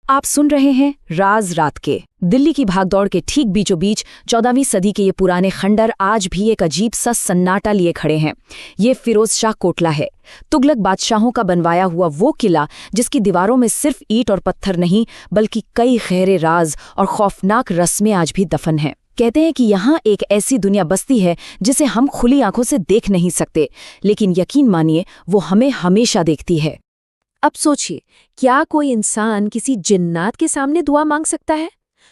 आप सुन रहे हैं राज रात के। दिल्ली की भागदौड़ के ठीक बीचों बीच 14वीं सदी के ये पुराने खंडर आज भी एक अजीब सा सन्नाटा लिए खड़े हैं। ये फिरोज शाह कोटला है, तुगलक बादशाहों का बनवाया हुआ वो किला जिसकी दीवारों में सिर्फ ईंट और पत्थर नहीं बल्कि कई गहरे राज और खौफनाक रस्में आज भी दफन हैं। कहते हैं कि यहाँ एक ऐसी दुनिया बसती है जिसे हम खुली आंखों से देख नहीं सकते, लेकिन यकीन मानिए वो हमें हमेशा देखती है। अब सोचिए, क्या कोई इंसान किसी जिन्नात के सामने दुआ मांग सकता है?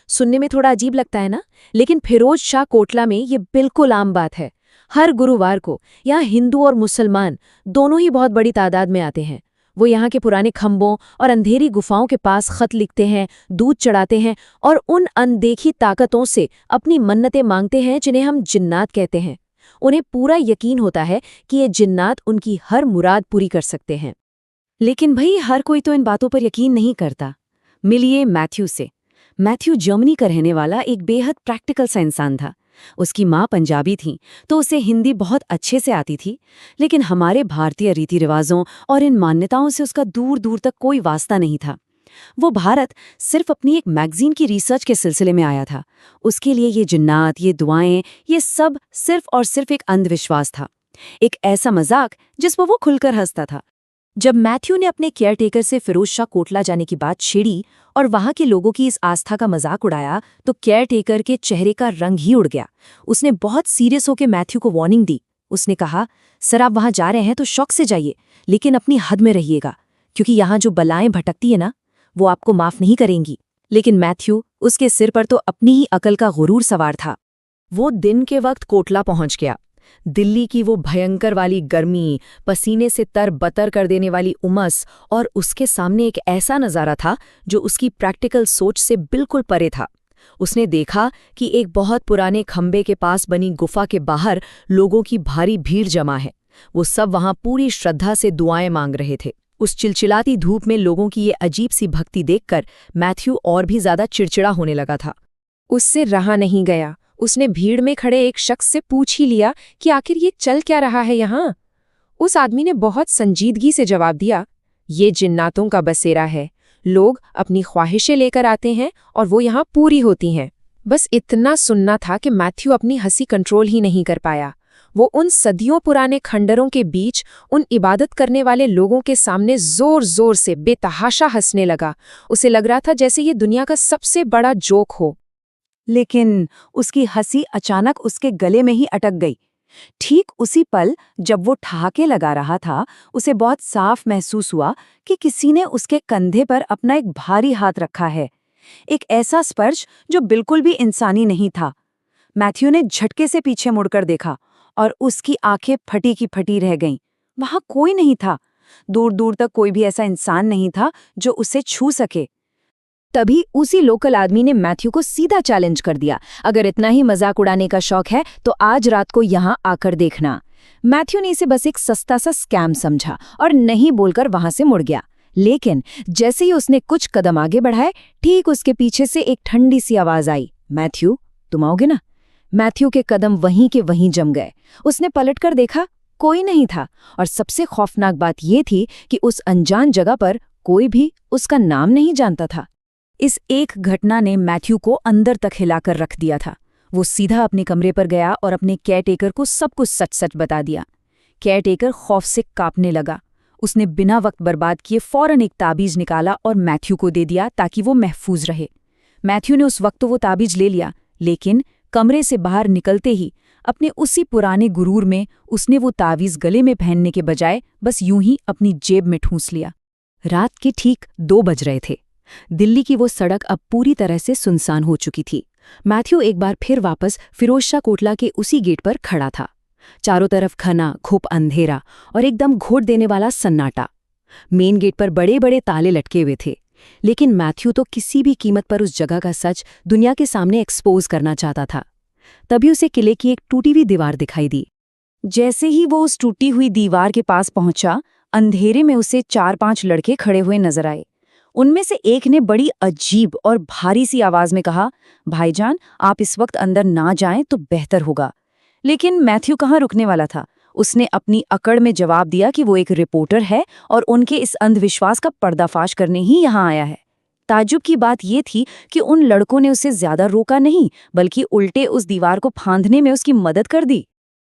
सुनने में थोड़ा अजीब लगता है ना, लेकिन फिरोज शाह कोटला में ये बिल्कुल आम बात है। हर गुरुवार को यहाँ हिंदू और मुसलमान दोनों ही बहुत बड़ी तादाद में आते हैं। वो यहाँ के पुराने खंभों और अंधेरी गुफाओं के पास खत लिखते हैं, दूध चढ़ाते हैं और उन अनदेखी ताकतों से अपनी मन्नतें मांगते हैं जिन्हें हम जिन्नात कहते हैं। उन्हें पूरा यकीन होता है कि ये जिन्नात उनकी हर मुराद पूरी कर सकते हैं। लेकिन भाई हर कोई तो इन बातों पर यकीन नहीं करता। मिलिए मैथ्यू से। मैथ्यू जर्मनी का रहने वाला एक बेहद प्रैक्टिकल सा इंसान था। उसकी माँ पंजाबी थी तो उसे हिंदी बहुत अच्छे से आती थी, लेकिन हमारे भारतीय रीति रिवाजों और इन मान्यताओं से उसका दूर दूर तक कोई वास्ता नहीं था। वो भारत सिर्फ अपनी एक मैगजीन की रिसर्च के सिलसिले में आया था। उसके लिए ये जिन्नात, ये दुआएं, ये सब सिर्फ और सिर्फ एक अंधविश्वास था, एक ऐसा मजाक जिस पर वो खुलकर हंसता था। जब मैथ्यू ने अपने केयरटेकर से फिरोज शाह कोटला जाने की बात छेड़ी और वहां के लोगों की इस आस्था का मजाक उड़ाया तो केयरटेकर के चेहरे का रंग ही उड़ गया। उसने बहुत सीरियस होकर मैथ्यू को वार्निंग दी। उसने कहा, सर आप वहां जा रहे हैं तो शौक से जाइए, लेकिन अपनी हद में रहिएगा, क्योंकि यहाँ जो बलाएं भटकती है ना, वो आपको माफ नहीं करेंगी। लेकिन मैथ्यू, उसके सिर पर तो अपनी ही अकल का गुरूर सवार था। वो दिन के वक्त कोटला पहुंच गया। दिल्ली की वो भयंकर वाली गर्मी, पसीने से तर-बतर कर देने वाली उमस, और उसके सामने एक ऐसा नज़ारा था जो उसकी प्रैक्टिकल सोच से बिल्कुल परे था। उसने देखा कि एक बहुत पुराने खंबे के पास बनी गुफा के बाहर लोगों की भारी भीड़ जमा है। वो सब वहां पूरी श्रद्धा से दुआएं मांग रहे थे। उस चिलचिलाती धूप में लोगों की ये अजीब सी भक्ति देखकर मैथ्यू और भी ज्यादा चिड़चिड़ा होने लगा था। उससे रहा नहीं गया। उसने भीड़ में खड़े एक शख्स से पूछ ही लिया कि आखिर ये चल क्या रहा है यहाँ। उस आदमी ने बहुत संजीदगी से जवाब दिया, ये जिन्नातों का बसेरा है। लोग अपनी ख्वाहिशें लेकर आते हैं और वो यहाँ पूरी होती हैं। बस इतना सुनना था कि मैथ्यू अपनी हंसी कंट्रोल ही नहीं कर पाया। वो उन सदियों पुराने खंडरों के बीच उन इबादत करने वाले लोगों के सामने जोर जोर से बेतहाशा हंसने लगा। उसे लग रहा था जैसे ये दुनिया का सबसे बड़ा जोक हो। लेकिन उसकी हंसी अचानक उसके गले में ही अटक गई। ठीक उसी पल जब वो ठहाके लगा रहा था, उसे बहुत साफ महसूस हुआ कि किसी ने उसके कंधे पर अपना एक भारी हाथ रखा है, एक ऐसा स्पर्श जो बिल्कुल भी इंसानी नहीं था। मैथ्यू ने झटके से पीछे मुड़कर देखा और उसकी आंखें फटी की फटी रह गईं। वहां कोई नहीं था, दूर दूर तक कोई भी ऐसा इंसान नहीं था जो उसे छू सके। तभी उसी लोकल आदमी ने मैथ्यू को सीधा चैलेंज कर दिया, अगर इतना ही मजाक उड़ाने का शौक है तो आज रात को यहाँ आकर देखना। मैथ्यू ने इसे बस एक सस्ता सा स्कैम समझा और नहीं बोलकर वहां से मुड़ गया। लेकिन जैसे ही उसने कुछ कदम आगे बढ़ाए, ठीक उसके पीछे से एक ठंडी सी आवाज आई, मैथ्यू तुम आओगे ना? मैथ्यू के कदम वहीं के वहीं जम गए। उसने पलटकर देखा, कोई नहीं था, और सबसे खौफनाक बात यह थी कि उस अनजान जगह पर कोई भी उसका नाम नहीं जानता था। इस एक घटना ने मैथ्यू को अंदर तक हिलाकर रख दिया था। वो सीधा अपने कमरे पर गया और अपने केयरटेकर को सब कुछ सच सच बता दिया। केयरटेकर खौफ से कांपने लगा। उसने बिना वक्त बर्बाद किए फौरन एक ताबीज निकाला और मैथ्यू को दे दिया ताकि वो महफूज रहे। मैथ्यू ने उस वक्त तो वो ताबीज ले लिया, लेकिन कमरे से बाहर निकलते ही अपने उसी पुराने गुरूर में उसने वो तावीज गले में पहनने के बजाय बस यूं ही अपनी जेब में ठूंस लिया। रात के ठीक 2 बज रहे थे। दिल्ली की वो सड़क अब पूरी तरह से सुनसान हो चुकी थी। मैथ्यू एक बार फिर वापस फिरोज शाह कोटला के उसी गेट पर खड़ा था। चारों तरफ घना घुप अंधेरा और एकदम घोट देने वाला सन्नाटा। मेन गेट पर बड़े बड़े ताले लटके हुए थे, लेकिन मैथ्यू तो किसी भी कीमत पर उस जगह का सच दुनिया के सामने एक्सपोज करना चाहता था। तभी उसे किले की एक टूटी हुई दीवार दिखाई दी। जैसे ही वो उस टूटी हुई दीवार के पास पहुंचा, अंधेरे में उसे 4-5 लड़के खड़े हुए नजर आए। उनमें से एक ने बड़ी अजीब और भारी सी आवाज में कहा, भाईजान आप इस वक्त अंदर ना जाएं तो बेहतर होगा। लेकिन मैथ्यू कहाँ रुकने वाला था। उसने अपनी अकड़ में जवाब दिया कि वो एक रिपोर्टर है और उनके इस अंधविश्वास का पर्दाफाश करने ही यहाँ आया है। ताज्जुब की बात ये थी कि उन लड़कों ने उसे ज्यादा रोका नहीं, बल्कि उल्टे उस दीवार को फांदने में उसकी मदद कर दी।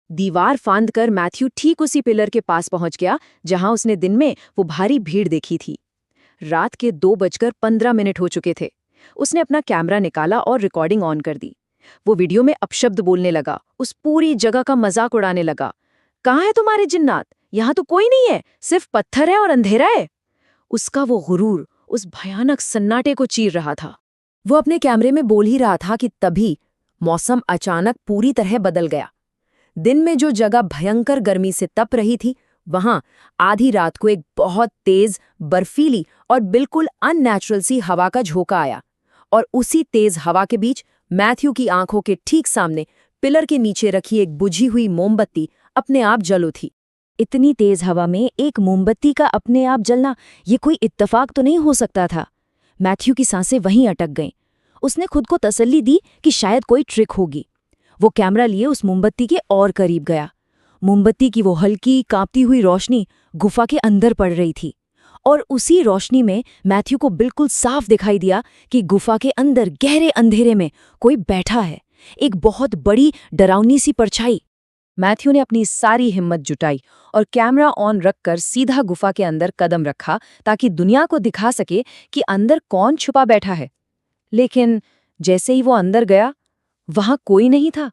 दीवार फांदकर मैथ्यू ठीक उसी पिलर के पास पहुंच गया जहां उसने दिन में वो भारी भीड़ देखी थी। रात के 2:15 हो चुके थे। उसने अपना कैमरा निकाला और रिकॉर्डिंग ऑन कर दी। वो वीडियो में अपशब्द बोलने लगा, उस पूरी जगह का मजाक उड़ाने लगा। कहाँ है तुम्हारे जिन्नात? यहाँ तो कोई नहीं है, सिर्फ पत्थर है और अंधेरा है। उसका वो गुरूर उस भयानक सन्नाटे को चीर रहा था। वो अपने कैमरे में बोल ही रहा था कि तभी मौसम अचानक पूरी तरह बदल गया। दिन में जो जगह भयंकर गर्मी से तप रही थी, वहां आधी रात को एक बहुत तेज, बर्फीली और बिल्कुल अननेचुरल सी हवा का झोंका आया। और उसी तेज हवा के बीच मैथ्यू की आंखों के ठीक सामने पिलर के नीचे रखी एक बुझी हुई मोमबत्ती अपने आप जल उठी। इतनी तेज हवा में एक मोमबत्ती का अपने आप जलना, ये कोई इत्तेफाक तो नहीं हो सकता था। मैथ्यू की सांसें वहीं अटक गईं। उसने खुद को तसल्ली दी कि शायद कोई ट्रिक होगी। वो कैमरा लिए उस मोमबत्ती के और करीब गया। मोमबत्ती की वो हल्की कांपती हुई रोशनी गुफा के अंदर पड़ रही थी, और उसी रोशनी में मैथ्यू को बिल्कुल साफ दिखाई दिया कि गुफा के अंदर गहरे अंधेरे में कोई बैठा है, एक बहुत बड़ी डरावनी सी परछाई। मैथ्यू ने अपनी सारी हिम्मत जुटाई और कैमरा ऑन रखकर सीधा गुफा के अंदर कदम रखा ताकि दुनिया को दिखा सके कि अंदर कौन छुपा बैठा है। लेकिन जैसे ही वो अंदर गया, वहां कोई नहीं था।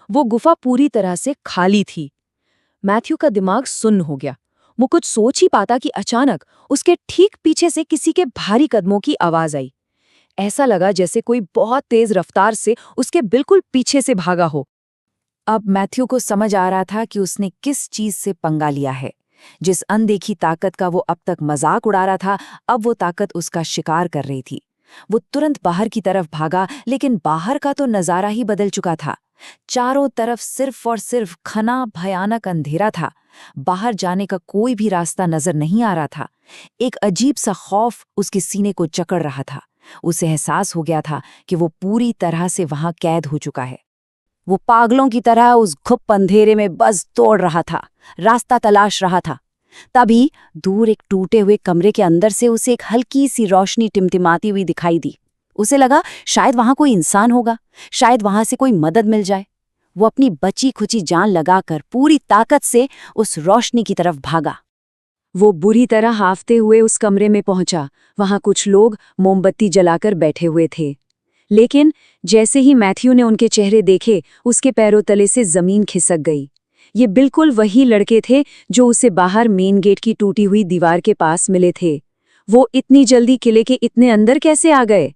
वो गुफा पूरी तरह से खाली थी। मैथ्यू का दिमाग सुन्न हो गया। वो कुछ सोच ही पाता कि अचानक उसके ठीक पीछे से किसी के भारी कदमों की आवाज आई। ऐसा लगा जैसे कोई बहुत तेज रफ्तार से उसके बिल्कुल पीछे से भागा हो। अब मैथ्यू को समझ आ रहा था कि उसने किस चीज से पंगा लिया है। जिस अनदेखी ताकत का वो अब तक मजाक उड़ा रहा था, अब वो ताकत उसका शिकार कर रही थी। वो तुरंत बाहर की तरफ भागा, लेकिन बाहर का तो नजारा ही बदल चुका था। चारों तरफ सिर्फ और सिर्फ घना भयानक अंधेरा था। बाहर जाने का कोई भी रास्ता नजर नहीं आ रहा था। एक अजीब सा खौफ उसके सीने को जकड़ रहा था। उसे एहसास हो गया था कि वो पूरी तरह से वहां कैद हो चुका है। वो पागलों की तरह उस घुप अंधेरे में बस दौड़ रहा था, रास्ता तलाश रहा था। तभी दूर एक टूटे हुए कमरे के अंदर से उसे एक हल्की सी रोशनी टिमटिमाती हुई दिखाई दी। उसे लगा शायद वहां कोई इंसान होगा, शायद वहां से कोई मदद मिल जाए। वो अपनी बची खुची जान लगाकर पूरी ताकत से उस रोशनी की तरफ भागा। वो बुरी तरह हाफते हुए उस कमरे में पहुंचा। वहां कुछ लोग मोमबत्ती जलाकर बैठे हुए थे। लेकिन जैसे ही मैथ्यू ने उनके चेहरे देखे, उसके पैरों तले से जमीन खिसक गई। ये बिल्कुल वही लड़के थे जो उसे बाहर मेन गेट की टूटी हुई दीवार के पास मिले थे। वो इतनी जल्दी किले के इतने अंदर कैसे आ गए?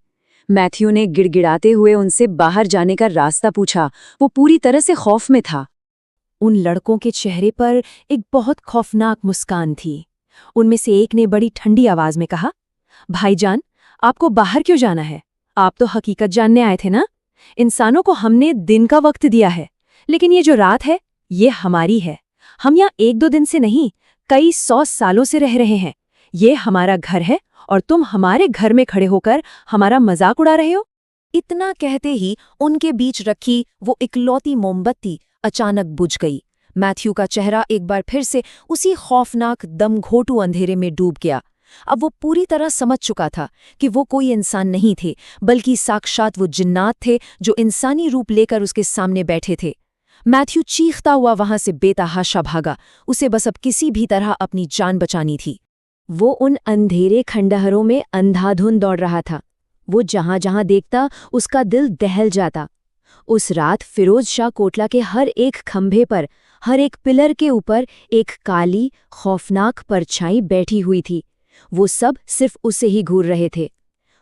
मैथ्यू ने गिड़गिड़ाते हुए उनसे बाहर जाने का रास्ता पूछा। वो पूरी तरह से खौफ में था। उन लड़कों के चेहरे पर एक बहुत खौफनाक मुस्कान थी। उनमें से एक ने बड़ी ठंडी आवाज में कहा, भाईजान, आपको बाहर क्यों जाना है? आप तो हकीकत जानने आए थे ना? इंसानों को हमने दिन का वक्त दिया है, लेकिन ये जो रात है, ये हमारी है। हम यहाँ 1-2 दिन से नहीं, कई 100 सालों से रह रहे हैं। ये हमारा घर है और तुम हमारे घर में खड़े होकर हमारा मजाक उड़ा रहे हो। इतना कहते ही उनके बीच रखी वो इकलौती मोमबत्ती अचानक बुझ गई। मैथ्यू का चेहरा एक बार फिर से उसी खौफनाक दमघोटू अंधेरे में डूब गया। अब वो पूरी तरह समझ चुका था कि वो कोई इंसान नहीं थे, बल्कि साक्षात वो जिन्नात थे जो इंसानी रूप लेकर उसके सामने बैठे थे। मैथ्यू चीखता हुआ वहां से बेतहाशा भागा। उसे बस अब किसी भी तरह अपनी जान बचानी थी। वो उन अंधेरे खंडहरों में अंधाधुंध दौड़ रहा था। वो जहां जहां देखता उसका दिल दहल जाता। उस रात फिरोज शाह कोटला के हर एक खंभे पर, हर एक पिलर के ऊपर एक काली खौफनाक परछाई बैठी हुई थी। वो सब सिर्फ उसे ही घूर रहे थे।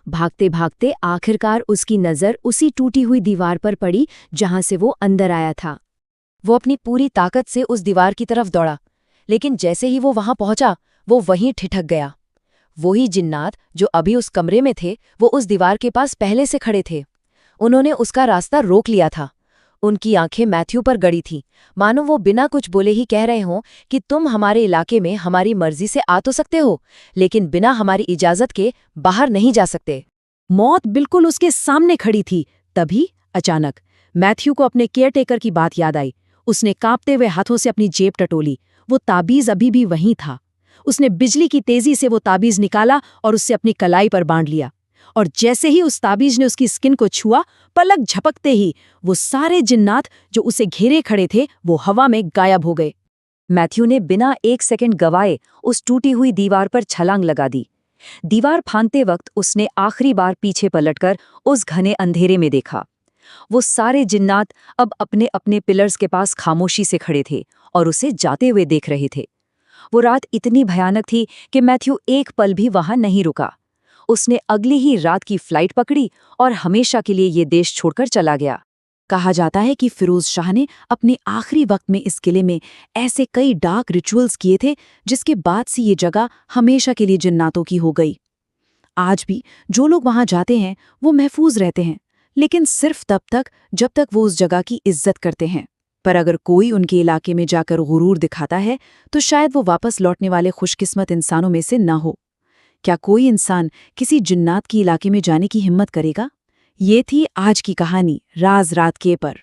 भागते भागते आखिरकार उसकी नज़र उसी टूटी हुई दीवार पर पड़ी जहां से वो अंदर आया था। वो अपनी पूरी ताकत से उस दीवार की तरफ दौड़ा, लेकिन जैसे ही वो वहां पहुंचा, वो वहीं ठिठक गया। वही जिन्नात जो अभी उस कमरे में थे, वो उस दीवार के पास पहले से खड़े थे। उन्होंने उसका रास्ता रोक लिया था। उनकी आंखें मैथ्यू पर गड़ी थीं, मानो वो बिना कुछ बोले ही कह रहे हों कि तुम हमारे इलाके में हमारी मर्जी से आ तो सकते हो, लेकिन बिना हमारी इजाजत के बाहर नहीं जा सकते। मौत बिल्कुल उसके सामने खड़ी थी। तभी अचानक मैथ्यू को अपने केयरटेकर की बात याद आई। उसने कांपते हुए हाथों से अपनी जेब टटोली। वो ताबीज अभी भी वहीं था। उसने बिजली की तेजी से वो ताबीज निकाला और उससे अपनी कलाई पर बांध लिया। और जैसे ही उस ताबीज ने उसकी स्किन को छुआ, पलक झपकते ही वो सारे जिन्नात जो उसे घेरे खड़े थे वो हवा में गायब हो गए। मैथ्यू ने बिना 1 सेकंड गवाए उस टूटी हुई दीवार पर छलांग लगा दी। दीवार फांदते वक्त उसने आखिरी बार पीछे पलटकर उस घने अंधेरे में देखा। वो सारे जिन्नात अब अपने अपने पिलर्स के पास खामोशी से खड़े थे और उसे जाते हुए देख रहे थे। वो रात इतनी भयानक थी कि मैथ्यू एक पल भी वहां नहीं रुका। उसने अगली ही रात की फ्लाइट पकड़ी और हमेशा के लिए ये देश छोड़कर चला गया। कहा जाता है कि फिरोज शाह ने अपने आखिरी वक्त में इस किले में ऐसे कई डार्क रिचुअल्स किए थे जिसके बाद से ये जगह हमेशा के लिए जिन्नातों की हो गई। आज भी जो लोग वहां जाते हैं वो महफूज रहते हैं, लेकिन सिर्फ तब तक जब तक वो उस जगह की इज्जत करते हैं। पर अगर कोई उनके इलाके में जाकर गुरूर दिखाता है तो शायद वो वापस लौटने वाले खुशकिस्मत इंसानों में से न हो। क्या कोई इंसान किसी जिन्नात की इलाके में जाने की हिम्मत करेगा? ये थी आज की कहानी राज रात के पर।